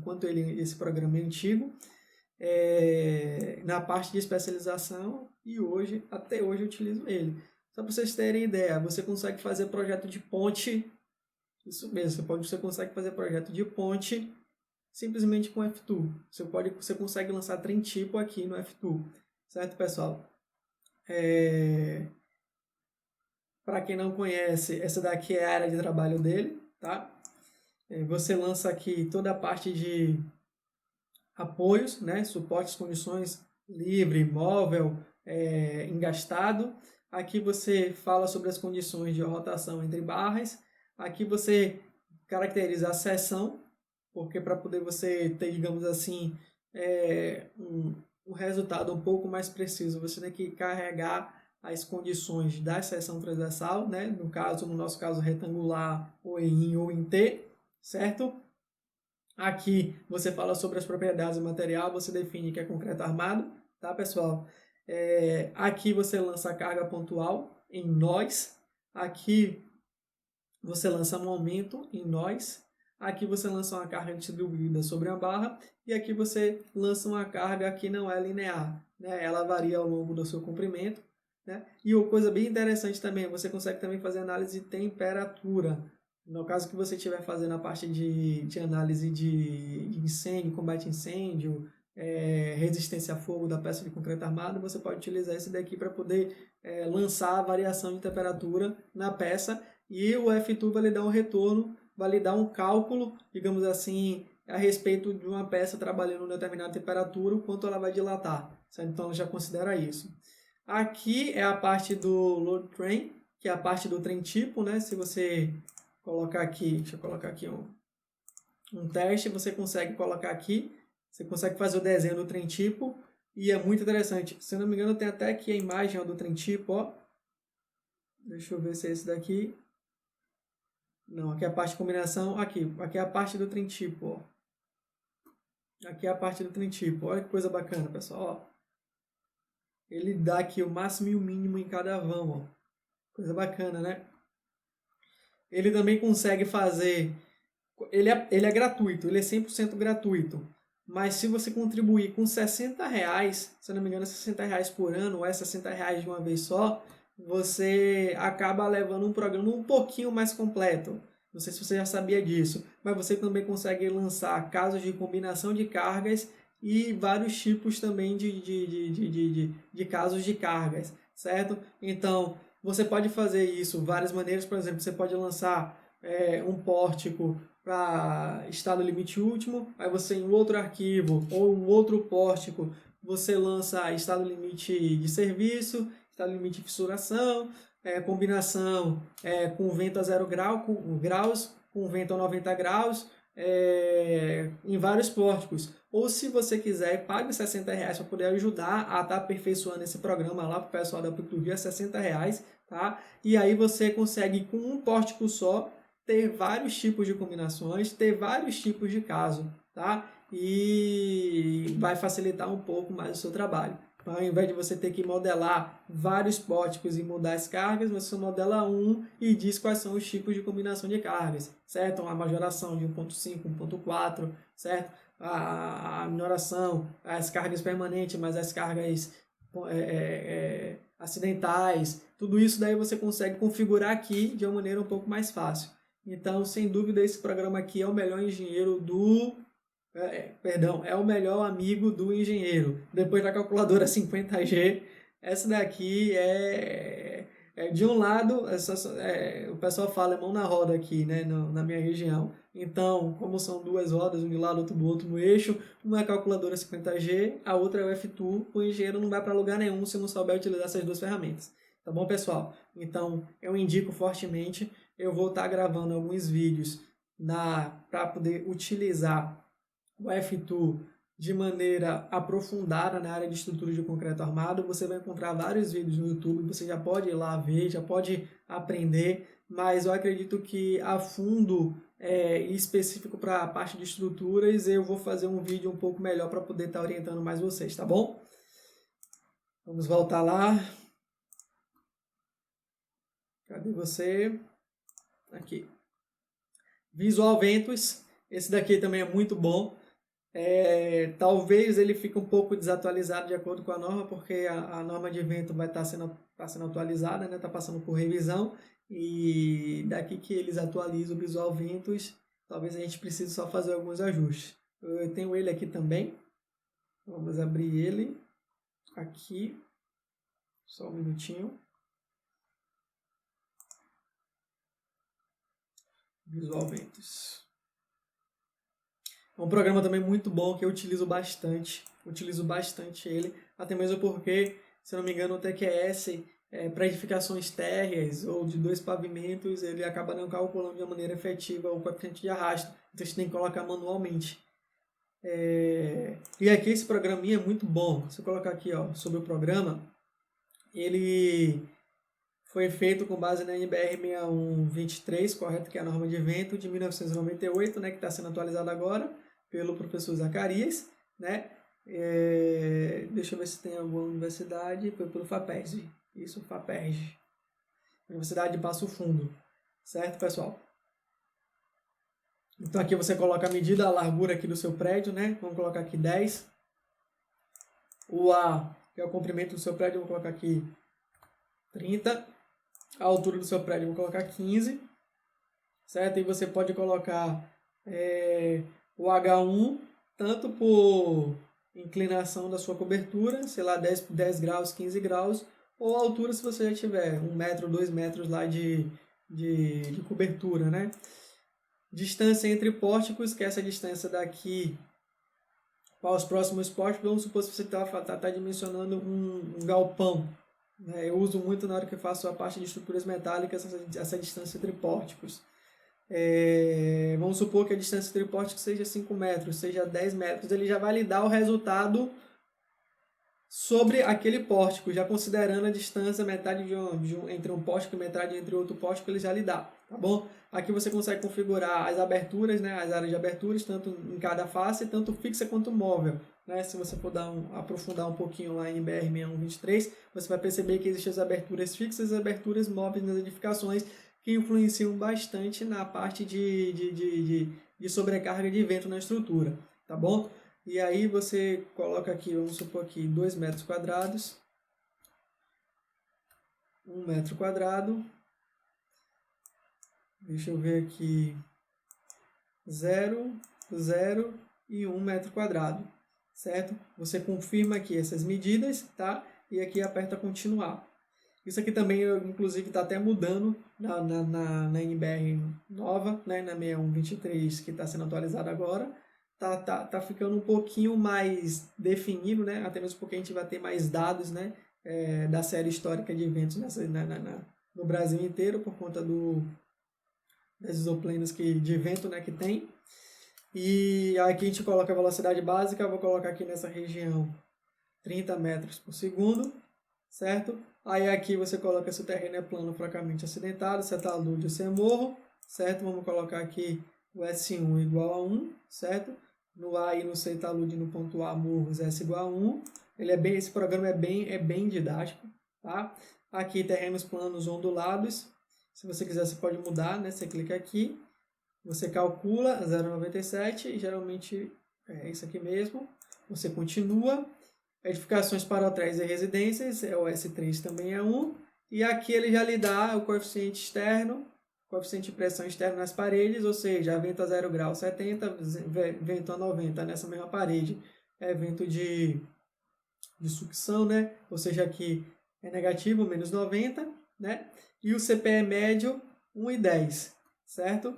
quanto esse programa é antigo, na parte de especialização, e até hoje eu utilizo ele. Só para vocês terem ideia, você consegue fazer projeto de ponte, isso mesmo, você consegue fazer projeto de ponte simplesmente com F2. Você consegue lançar trem tipo aqui no F2, certo, pessoal? Para quem não conhece, essa daqui é a área de trabalho dele, tá? Você lança aqui toda a parte de apoios, né? Suportes, condições, livre, móvel, engastado. Aqui você fala sobre as condições de rotação entre barras. Aqui você caracteriza a seção, porque para poder você ter, digamos assim, um resultado um pouco mais preciso, você tem que carregar as condições da seção transversal, né? No nosso caso retangular, ou em I ou em T, certo? Aqui você fala sobre as propriedades do material, você define que é concreto armado, tá, pessoal? Aqui você lança a carga pontual em nós. Aqui você lança um aumento em nós. Aqui você lança uma carga distribuída sobre a barra. E aqui você lança uma carga que não é linear, né? Ela varia ao longo do seu comprimento, né? E uma coisa bem interessante também, você consegue também fazer análise de temperatura. No caso que você estiver fazendo a parte de análise de incêndio, combate a incêndio, resistência a fogo da peça de concreto armado, você pode utilizar esse daqui para poder lançar a variação de temperatura na peça, e o F2 vai lhe dar um retorno, vai lhe dar um cálculo, digamos assim, a respeito de uma peça trabalhando em determinada temperatura, o quanto ela vai dilatar. Certo? Então já considera isso. Aqui é a parte do load train, que é a parte do trem tipo, né? Se você colocar aqui, deixa eu colocar aqui um teste, você consegue colocar aqui, você consegue fazer o desenho do trem tipo, e é muito interessante. Se eu não me engano, tem até aqui a imagem do trem tipo, ó. Deixa eu ver se é esse daqui. Não, aqui é a parte de combinação, aqui é a parte do trem tipo, ó. Aqui é a parte do trem tipo, olha que coisa bacana, pessoal, ó. Ele dá aqui o máximo e o mínimo em cada vão, ó. Coisa bacana, né? Ele também consegue fazer... Ele é gratuito, ele é 100% gratuito. Mas se você contribuir com R$60, se eu não me engano, R$60 por ano, ou é R$60 de uma vez só, você acaba levando um programa um pouquinho mais completo. Não sei se você já sabia disso, mas você também consegue lançar casos de combinação de cargas e vários tipos também de casos de cargas, certo? Então, você pode fazer isso de várias maneiras. Por exemplo, você pode lançar um pórtico para estado limite último, aí você em outro arquivo ou um outro pórtico você lança estado limite de serviço, estado limite de fissuração, combinação com vento a 0 graus, com vento a 90 graus, em vários pórticos. Ou se você quiser, pague R$60 para poder ajudar a estar aperfeiçoando esse programa lá para o pessoal da Pictuvia, R$60, tá? E aí você consegue com um pórtico só ter vários tipos de combinações, ter vários tipos de caso, tá? E vai facilitar um pouco mais o seu trabalho. Então, ao invés de você ter que modelar vários pórticos e mudar as cargas, você modela um e diz quais são os tipos de combinação de cargas, certo? A majoração de 1.5, 1.4, certo? A minoração, as cargas permanentes, mas as cargas acidentais, tudo isso daí você consegue configurar aqui de uma maneira um pouco mais fácil. Então, sem dúvida, esse programa aqui é o melhor engenheiro é o melhor amigo do engenheiro. Depois da calculadora 50G, essa daqui de um lado, o pessoal fala mão na roda aqui, né, na minha região. Então, como são duas rodas, um de lado, outro do outro no eixo, uma é a calculadora 50G, a outra é o F2, o engenheiro não vai para lugar nenhum se não souber utilizar essas duas ferramentas. Tá bom, pessoal? Então, eu indico fortemente. Eu vou estar gravando alguns vídeos para poder utilizar o F2 de maneira aprofundada na área de estrutura de concreto armado, você vai encontrar vários vídeos no YouTube, você já pode ir lá ver, já pode aprender, mas eu acredito que a fundo específico para a parte de estruturas, eu vou fazer um vídeo um pouco melhor para poder estar orientando mais vocês, tá bom? Vamos voltar lá. Cadê você? Aqui. Visual Ventus, esse daqui também é muito bom. Talvez ele fique um pouco desatualizado de acordo com a norma, porque a norma de vento vai estar sendo atualizada, né? Está passando por revisão, e daqui que eles atualizam o Visual Ventus, talvez a gente precise só fazer alguns ajustes. Eu tenho ele aqui também, vamos abrir ele aqui, só um minutinho. Visual Ventus. É um programa também muito bom que eu utilizo bastante ele, até mesmo porque, se não me engano, o TQS, para edificações térreas ou de 2 pavimentos, ele acaba não calculando de uma maneira efetiva o coeficiente de arrasto, então você tem que colocar manualmente. E aqui esse programinha é muito bom. Se eu colocar aqui sobre o programa, ele foi feito com base na NBR 6123, correto, que é a norma de vento de 1998, né, que está sendo atualizada agora pelo professor Zacarias, né? Deixa eu ver se tem alguma universidade, foi pelo FAPERJ, isso, FAPERJ, Universidade de Passo Fundo, certo, pessoal? Então aqui você coloca a medida, a largura aqui do seu prédio, né? Vamos colocar aqui 10. O A, que é o comprimento do seu prédio, vou colocar aqui 30. A altura do seu prédio, vou colocar 15. Certo? E você pode colocar o H1, tanto por inclinação da sua cobertura, sei lá, 10 graus, 15 graus, ou a altura se você já tiver 1 metro, 2 metros lá de cobertura, né? Distância entre pórticos, que é essa distância daqui para os próximos pórticos. Vamos supor que você está dimensionando um galpão. Eu uso muito na hora que eu faço a parte de estruturas metálicas, essa distância entre pórticos. Vamos supor que a distância entre pórticos seja 5 metros, seja 10 metros. Ele já vai lhe dar o resultado sobre aquele pórtico, já considerando a distância metade entre um pórtico e metade entre outro pórtico, ele já lhe dá, tá bom? Aqui você consegue configurar as aberturas, né, as áreas de aberturas, tanto em cada face, tanto fixa quanto móvel. Né? Se você for aprofundar um pouquinho lá em BR 6123, você vai perceber que existem as aberturas fixas e as aberturas móveis nas edificações, que influenciam bastante na parte de sobrecarga de vento na estrutura, tá bom? E aí você coloca aqui, vamos supor aqui, 2 metros quadrados, 1 metro quadrado, deixa eu ver aqui, 0, 0 e 1 metro quadrado, certo? Você confirma aqui essas medidas, tá? E aqui aperta continuar. Isso aqui também, inclusive, está até mudando na NBR nova, né? Na 6123, que está sendo atualizada agora. Tá ficando um pouquinho mais definido, né? Até mesmo porque a gente vai ter mais dados, né? Da série histórica de eventos no Brasil inteiro, por conta das isoplanas de vento, né, que tem. E aqui a gente coloca a velocidade básica, eu vou colocar aqui nessa região 30 metros por segundo, certo? Aí aqui você coloca se o terreno é plano ou fracamente acidentado, se é talude ou se é morro, certo? Vamos colocar aqui o S1 igual a 1, certo? No A e no C talude, no ponto A, morros, S igual a 1. Esse programa é bem didático, tá? Aqui terrenos planos ondulados. Se você quiser, você pode mudar, né? Você clica aqui, você calcula 0,97 e geralmente é isso aqui mesmo. Você continua. Edificações para hotéis e residências, o S3 também é 1. E aqui ele já lhe dá o coeficiente externo, coeficiente de pressão externa nas paredes, ou seja, vento a 0 grau 70, vento a 90 nessa mesma parede. É vento de sucção, né? Ou seja, aqui é negativo, menos 90, né? E o CPE médio, 1,10, certo?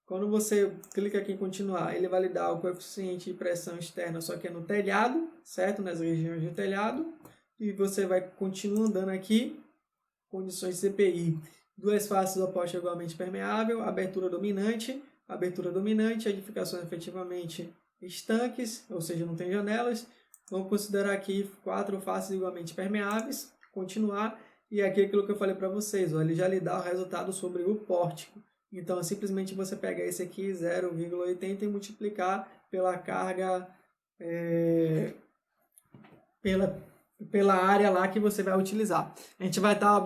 Quando você clica aqui em continuar, ele vai lhe dar o coeficiente de pressão externa, só que é no telhado, certo? Nas regiões de telhado. E você vai continuar andando aqui, condições CPI. 2 faces opostas igualmente permeável, abertura dominante, abertura dominante, edificações efetivamente estanques, ou seja, não tem janelas. Vamos considerar aqui 4 faces igualmente permeáveis, continuar, e aqui aquilo que eu falei para vocês, ó, ele já lhe dá o resultado sobre o pórtico. Então, simplesmente você pega esse aqui, 0,80, e multiplicar pela carga, pela área lá que você vai utilizar. A gente vai estar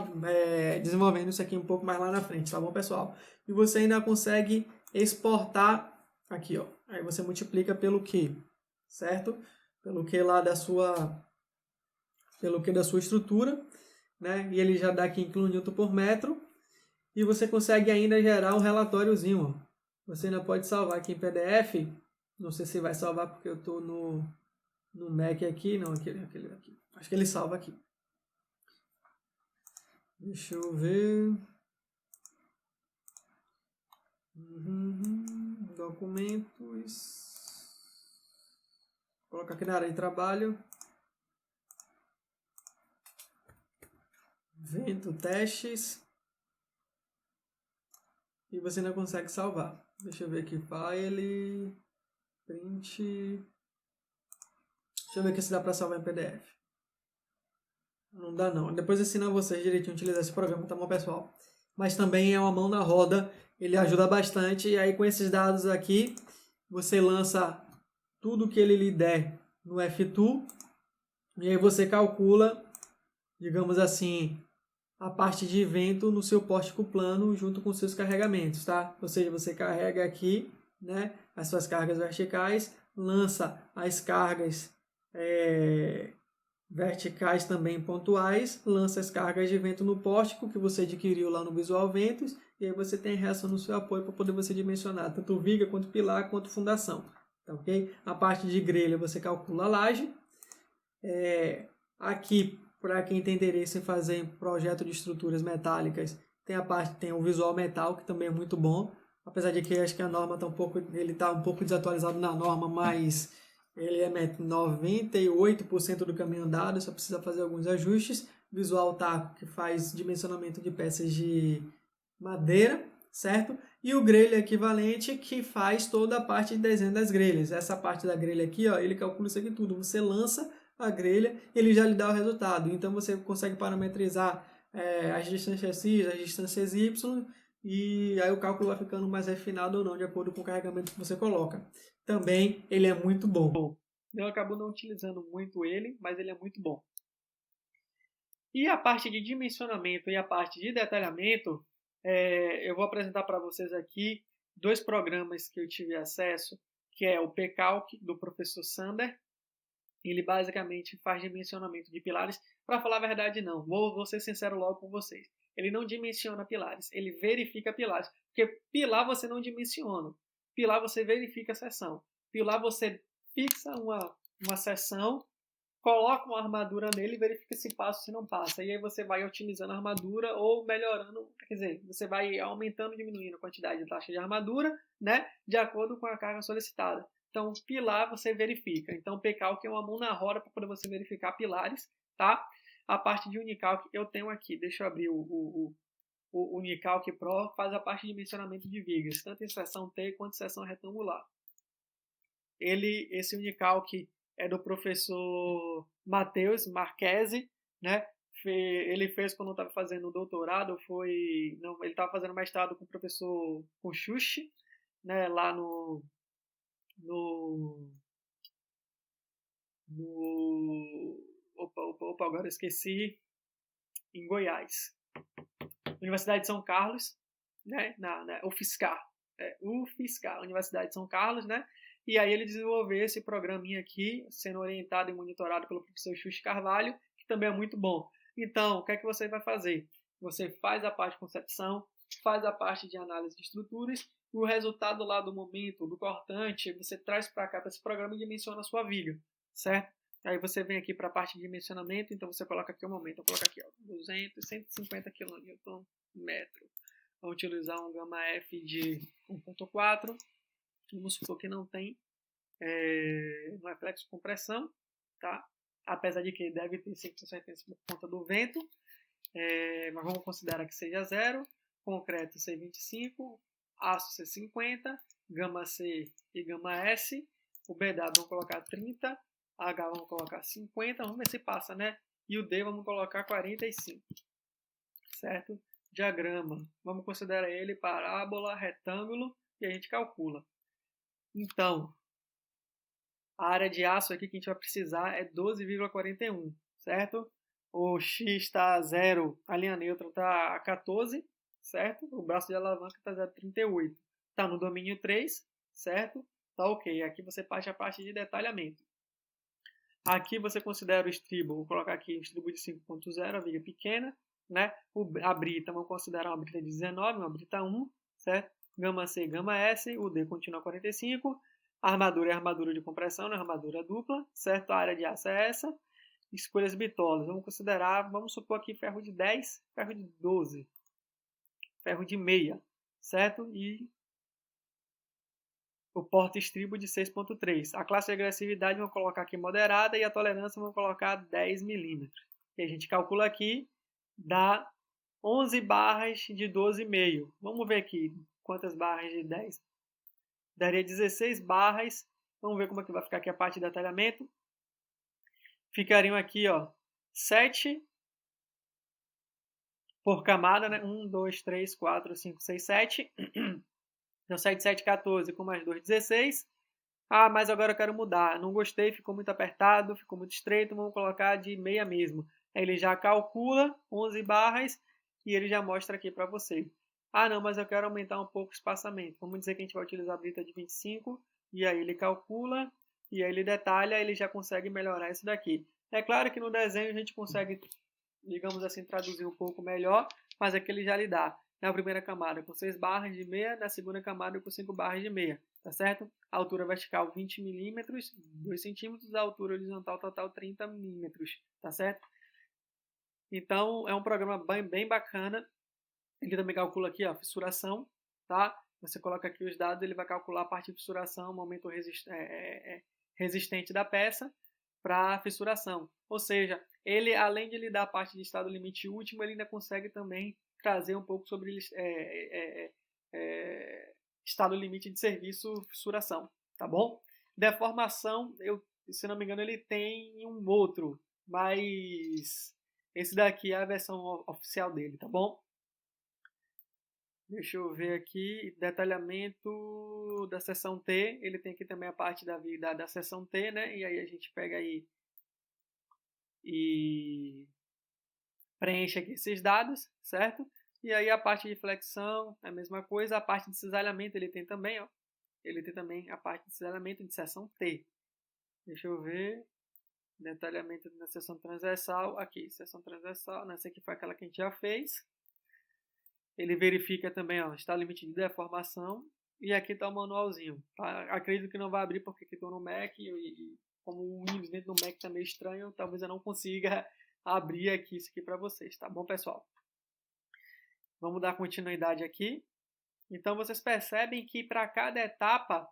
desenvolvendo isso aqui um pouco mais lá na frente, tá bom, pessoal? E você ainda consegue exportar aqui, ó. Aí você multiplica pelo Q, certo? Pelo Q lá pelo Q da sua estrutura, né? E ele já dá aqui em kN por metro. E você consegue ainda gerar um relatóriozinho, ó. Você ainda pode salvar aqui em PDF. Não sei se vai salvar porque eu estou no Mac aqui. Não, aquele aqui. Acho que ele salva aqui. Deixa eu ver. Documentos. Vou colocar aqui na área de trabalho. Vento, testes. E você ainda consegue salvar. Deixa eu ver aqui. File. Print. Deixa eu ver aqui se dá para salvar em PDF. Não dá não. Depois eu ensino a vocês direitinho a utilizar esse programa, tá bom, pessoal? Mas também é uma mão na roda. Ele ajuda bastante. E aí com esses dados aqui, você lança tudo que ele lhe der no F2. E aí você calcula, digamos assim, a parte de vento no seu pórtico plano junto com seus carregamentos, tá? Ou seja, você carrega aqui, né, as suas cargas verticais, lança as cargas verticais também pontuais, lança as cargas de vento no pórtico que você adquiriu lá no Visual Ventos, e aí você tem reação no seu apoio para poder você dimensionar tanto viga, quanto pilar, quanto fundação, tá ok? A parte de grelha você calcula a laje. Aqui, para quem tem interesse em fazer projeto de estruturas metálicas, tem o Visual Metal, que também é muito bom, apesar de que acho que a norma ele está um pouco desatualizado na norma, mas ele é 98% do caminho andado, só precisa fazer alguns ajustes. Visual Taco, que faz dimensionamento de peças de madeira, certo? E o grelha equivalente, que faz toda a parte de desenho das grelhas. Essa parte da grelha aqui, ó, ele calcula isso aqui tudo. Você lança a grelha, ele já lhe dá o resultado. Então você consegue parametrizar as distâncias X, as distâncias Y, e aí o cálculo vai ficando mais refinado ou não, de acordo com o carregamento que você coloca. Também ele é muito bom. Eu acabo não utilizando muito ele, mas ele é muito bom. E a parte de dimensionamento e a parte de detalhamento, eu vou apresentar para vocês aqui 2 programas que eu tive acesso, que é o PCalc do professor Sander. Ele basicamente faz dimensionamento de pilares. Para falar a verdade, não. Vou ser sincero logo com vocês. Ele não dimensiona pilares, ele verifica pilares. Porque pilar você não dimensiona. Pilar você verifica a seção. Pilar você fixa uma seção, coloca uma armadura nele e verifica se passa ou se não passa. E aí você vai otimizando a armadura ou melhorando, quer dizer, você vai aumentando e diminuindo a quantidade de taxa de armadura, né, de acordo com a carga solicitada. Então, pilar você verifica. Então, PCalc é uma mão na roda para poder você verificar pilares, tá? A parte de Unicalc eu tenho aqui. Deixa eu abrir o Unicalc Pro, faz a parte de dimensionamento de vigas, tanto em seção T quanto em seção retangular. Esse Unicalc é do professor Matheus Marquesi, né? Ele fez quando estava fazendo o doutorado, ele estava fazendo mestrado com o professor Conchuchi, né? Lá opa, agora eu esqueci, em Goiás. Universidade de São Carlos, né? Na UFSCar, Universidade de São Carlos, né? E aí ele desenvolveu esse programinha aqui, sendo orientado e monitorado pelo professor Xuxa Carvalho, que também é muito bom. Então, o que é que você vai fazer? Você faz a parte de concepção, faz a parte de análise de estruturas, e o resultado lá do momento, do cortante, você traz para cá, para esse programa, e dimensiona a sua viga, certo? Aí você vem aqui para a parte de dimensionamento, então você coloca aqui o momento, eu coloco aqui, ó, 150 kN metro. Vamos utilizar um gama F de 1.4, vamos supor que não tem um reflexo com pressão, tá? Apesar de que deve ter 100% por conta do vento, mas vamos considerar que seja 0, concreto C25, aço C50, gama C e gama S, o BW vamos colocar 30, H vamos colocar 50, vamos ver se passa, né? E o D vamos colocar 45, certo? Diagrama, vamos considerar ele parábola, retângulo, e a gente calcula. Então, a área de aço aqui que a gente vai precisar é 12,41, certo? O X está 0, a linha neutra está 14, certo? O braço de alavanca está 0,38. Está no domínio 3, certo? Tá ok. Aqui você parte a parte de detalhamento. Aqui você considera o estribo, vou colocar aqui o estribo de 5.0, a viga pequena, né? A brita, vamos considerar uma brita de 19, uma brita 1, certo? Gama C, gama S, o D continua 45. A armadura é armadura de compressão, não é armadura dupla, certo? A área de aço é essa. Escolha as bitolas, vamos considerar, vamos supor aqui ferro de 10, ferro de 12, ferro de meia, certo? E o porta-estribo de 6.3. A classe de agressividade vamos colocar aqui moderada e a tolerância vamos colocar 10 milímetros. E a gente calcula aqui, dá 11 barras de 12,5. Vamos ver aqui quantas barras de 10. Daria 16 barras. Vamos ver como é que vai ficar aqui a parte de detalhamento. Ficariam aqui, ó, 7 por camada, né? 1, 2, 3, 4, 5, 6, 7. Então, 7, 7, 14 com mais 2, 16. Ah, mas agora eu quero mudar. Não gostei, ficou muito apertado, ficou muito estreito, vamos colocar de meia mesmo. Aí ele já calcula 11 barras e ele já mostra aqui para você. Ah, não, mas eu quero aumentar um pouco o espaçamento. Vamos dizer que a gente vai utilizar a brita de 25, e aí ele calcula, e aí ele detalha, ele já consegue melhorar isso daqui. É claro que no desenho a gente consegue, digamos assim, traduzir um pouco melhor, mas aqui ele já lhe dá. Na primeira camada com 6 barras de meia, na segunda camada com 5 barras de meia, tá certo? A altura vertical 20 milímetros, 2 centímetros, a altura horizontal total 30 milímetros, tá certo? Então, é um programa bem bacana. Ele também calcula aqui, ó, fissuração, tá? Você coloca aqui os dados, ele vai calcular a parte de fissuração, o momento resistente da peça para fissuração. Ou seja, ele, além de lhe dar a parte de estado limite último, ele ainda consegue também trazer um pouco sobre estado limite de serviço, fissuração, tá bom? Deformação, se não me engano, ele tem um outro, mas esse daqui é a versão oficial dele, tá bom? Deixa eu ver aqui, detalhamento da seção T, ele tem aqui também a parte da seção T, né? E aí a gente pega aí e preenche aqui esses dados, certo? E aí a parte de flexão é a mesma coisa, a parte de cisalhamento ele tem também, ó. Ele tem também a parte de cisalhamento de seção T. Deixa eu ver, detalhamento na seção transversal, aqui, seção transversal, nessa aqui foi aquela que a gente já fez. Ele verifica também, ó, está o limite de deformação. E aqui está o manualzinho. Tá? Acredito que não vai abrir porque aqui estou no Mac e como o Windows dentro do Mac está meio estranho, talvez eu não consiga abrir aqui isso aqui para vocês, tá bom, pessoal? Vamos dar continuidade aqui. Então, vocês percebem que para cada etapa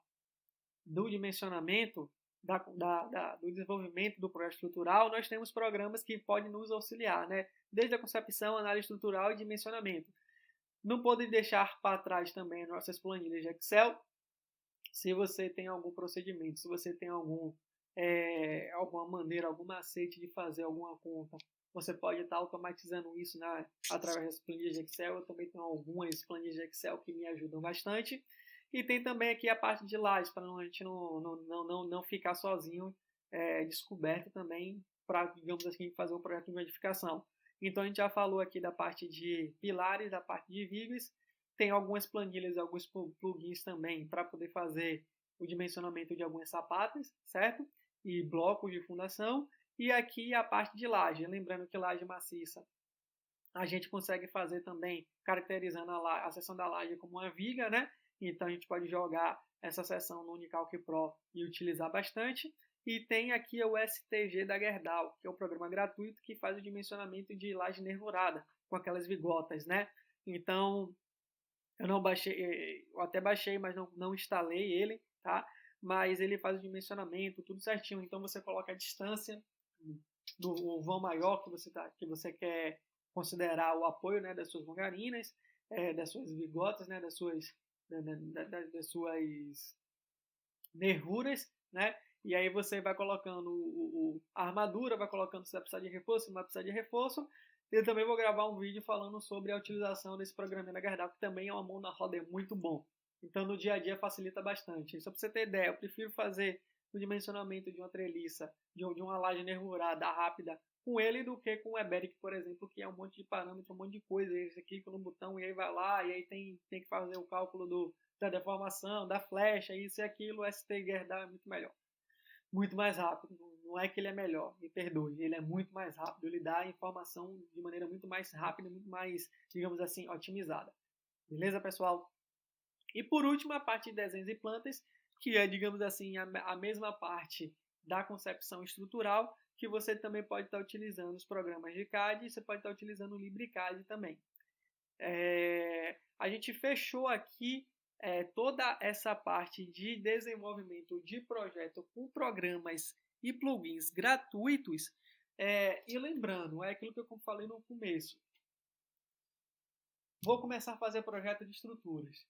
do dimensionamento, do desenvolvimento do projeto estrutural, nós temos programas que podem nos auxiliar, né? Desde a concepção, análise estrutural e dimensionamento. Não pode deixar para trás também nossas planilhas de Excel. Se você tem algum procedimento, se você tem alguma maneira, algum macete de fazer alguma conta, você pode estar automatizando isso através das planilhas de Excel. Eu também tenho algumas planilhas de Excel que me ajudam bastante. E tem também aqui a parte de lajes, para a gente não ficar sozinho, descoberto também, para, digamos assim, fazer um projeto de verificação. Então, a gente já falou aqui da parte de pilares, da parte de vigas. Tem algumas planilhas, alguns plugins também para poder fazer o dimensionamento de algumas sapatas, certo? E blocos de fundação. E aqui a parte de laje. Lembrando que laje maciça a gente consegue fazer também caracterizando a seção da laje como uma viga, né? Então, a gente pode jogar essa seção no Unicalc Pro e utilizar bastante. E tem aqui o STG da Gerdau, que é um programa gratuito que faz o dimensionamento de laje nervurada, com aquelas vigotas, né? Então, eu até baixei, mas não instalei ele, tá? Mas ele faz o dimensionamento, tudo certinho. Então, você coloca a distância do vão maior que você quer considerar o apoio, né, das suas longarinas, das suas vigotas, né, das suas das suas nervuras, né? E aí você vai colocando a armadura, vai colocando se vai precisar de reforço, se não vai precisar de reforço. Eu também vou gravar um vídeo falando sobre a utilização desse programinha da Gerdau, que também é uma mão na roda, é muito bom. Então no dia a dia facilita bastante. Só para você ter ideia, eu prefiro fazer o dimensionamento de uma treliça, de uma laje nervurada rápida com ele do que com o Eberic, por exemplo, que é um monte de parâmetro, um monte de coisa. Aí você clica no botão e aí vai lá, e aí tem que fazer o cálculo da deformação, da flecha, isso e aquilo. O ST Gerdau é muito melhor. Muito mais rápido. Não é que ele é melhor, me perdoe. Ele é muito mais rápido. Ele dá a informação de maneira muito mais rápida, muito mais, digamos assim, otimizada. Beleza, pessoal? E por último, a parte de desenhos e plantas, que é, digamos assim, a mesma parte da concepção estrutural, que você também pode estar utilizando os programas de CAD e você pode estar utilizando o LibreCAD também. A gente fechou aqui toda essa parte de desenvolvimento de projeto com programas e plugins gratuitos. E lembrando, é aquilo que eu falei no começo. Vou começar a fazer projeto de estruturas.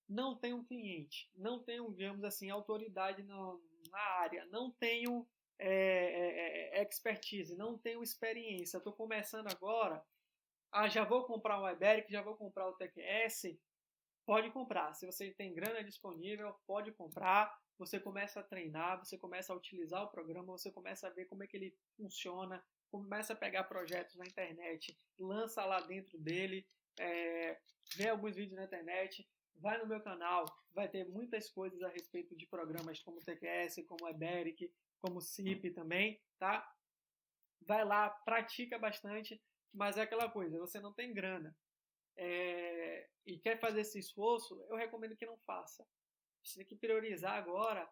Não tenho cliente, não tenho, digamos assim, autoridade na área, não tenho expertise, não tenho experiência. Estou começando agora. Já vou comprar o Eberic, já vou comprar o TQS. Pode comprar. Se você tem grana disponível, pode comprar. Você começa a treinar, você começa a utilizar o programa, você começa a ver como é que ele funciona, começa a pegar projetos na internet, lança lá dentro dele, vê alguns vídeos na internet, vai no meu canal, vai ter muitas coisas a respeito de programas como o TQS, como o Eberic, como o CIP também, tá? Vai lá, pratica bastante, mas é aquela coisa, você não tem grana. E quer fazer esse esforço, eu recomendo que não faça. Você tem que priorizar agora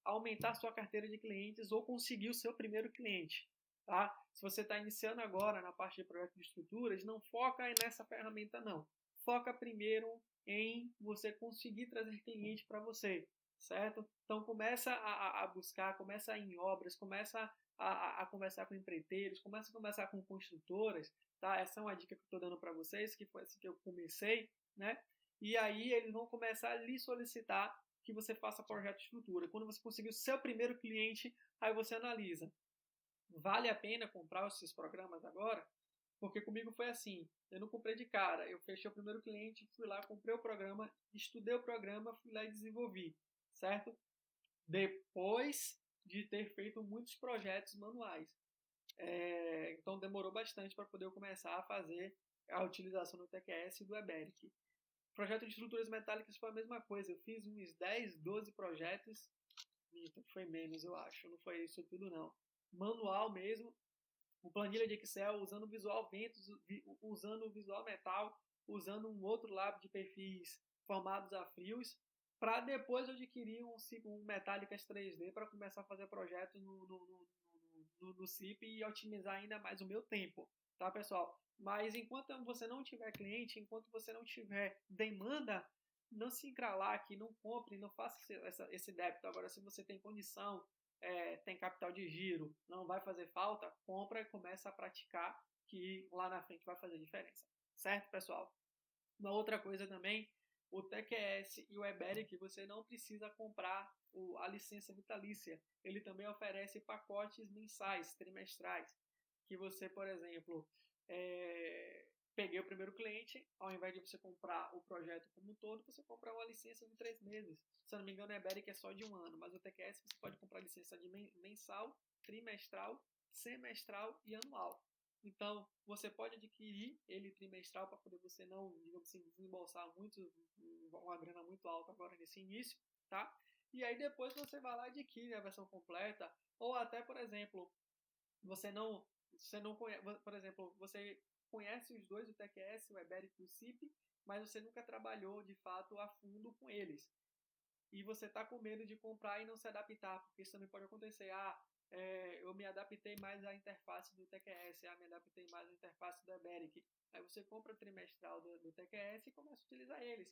aumentar a sua carteira de clientes ou conseguir o seu primeiro cliente. Tá? Se você está iniciando agora na parte de projeto de estruturas, não foca nessa ferramenta não. Foca primeiro em você conseguir trazer cliente para você, certo? Então começa a buscar, começa em obras, começa a conversar com empreiteiros, começa a conversar com construtoras, tá? Essa é uma dica que eu estou dando para vocês, que foi assim que eu comecei, né? E aí eles vão começar a lhe solicitar que você faça projeto de estrutura. Quando você conseguir o seu primeiro cliente, aí você analisa. Vale a pena comprar esses programas agora? Porque comigo foi assim, eu não comprei de cara, eu fechei o primeiro cliente, fui lá, comprei o programa, estudei o programa, fui lá e desenvolvi, certo? Depois de ter feito muitos projetos manuais. Então demorou bastante para poder começar a fazer a utilização do TQS e do Eberic. Projeto de estruturas metálicas foi a mesma coisa. Eu fiz uns 10, 12 projetos. Foi menos, eu acho. Não foi isso tudo, não. Manual mesmo. Com planilha de Excel, usando o Visual Ventos, usando o Visual Metal, usando um outro lab de perfis formados a frios, para depois eu adquirir um Metallicas 3D para começar a fazer projetos no CIP e otimizar ainda mais o meu tempo. Tá, pessoal? Mas enquanto você não tiver cliente, enquanto você não tiver demanda, não se encralaque, não compre, não faça esse débito. Agora, se você tem condição, tem capital de giro, não vai fazer falta, compra e começa a praticar, que lá na frente vai fazer diferença. Certo, pessoal? Uma outra coisa também, o TQS e o Eberic, você não precisa comprar a licença vitalícia. Ele também oferece pacotes mensais, trimestrais, que você, por exemplo, peguei o primeiro cliente, ao invés de você comprar o projeto como um todo, você compra uma licença de 3 meses. Se eu não me engano, o Eberic é só de 1 ano, mas o TQS você pode comprar licença de mensal, trimestral, semestral e anual. Então, você pode adquirir ele trimestral para poder você não, digamos assim, desembolsar uma grana muito alta agora nesse início, tá? E aí depois você vai lá e adquire a versão completa, ou até, por exemplo, você não conhece, por exemplo, você conhece os dois, o TQS, o Eberic e o CIP, mas você nunca trabalhou de fato a fundo com eles. E você está com medo de comprar e não se adaptar, porque isso também pode acontecer. Eu me adaptei mais à interface do TQS, me adaptei mais à interface do Eberic. Aí você compra o trimestral do TQS e começa a utilizar eles.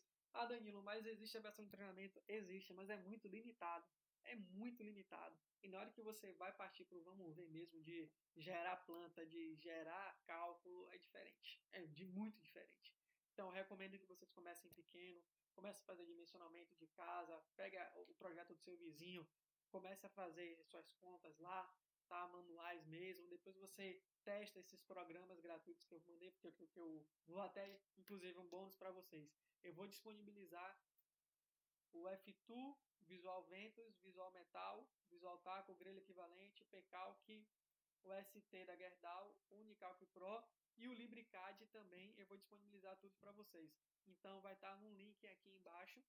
Danilo, mas existe a versão de treinamento? Existe, mas é muito limitado. É muito limitado. E na hora que você vai partir para o vamos ver mesmo, de gerar planta, de gerar cálculo, é diferente. É muito diferente. Então, eu recomendo que vocês comecem pequeno, comece a fazer dimensionamento de casa, pega o projeto do seu vizinho, comece a fazer suas contas lá, tá? Manuais mesmo, depois você testa esses programas gratuitos que eu mandei, porque eu vou até, inclusive, um bônus para vocês. Eu vou disponibilizar o F2, Visual Ventus, Visual Metal, Visual Taco, Grelha Equivalente, Pcalc, o ST da Gerdau, o Unicalc Pro e o LibreCAD também. Eu vou disponibilizar tudo para vocês. Então vai estar num link aqui embaixo.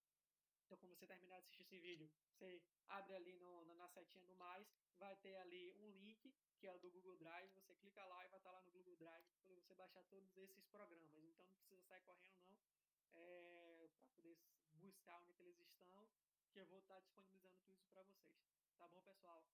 Então, quando você terminar de assistir esse vídeo, você abre ali na setinha no mais, vai ter ali um link, que é o do Google Drive, você clica lá e vai estar lá no Google Drive para você baixar todos esses programas. Então, não precisa sair correndo, não, para poder buscar onde é que eles estão, que eu vou estar disponibilizando tudo isso para vocês. Tá bom, pessoal?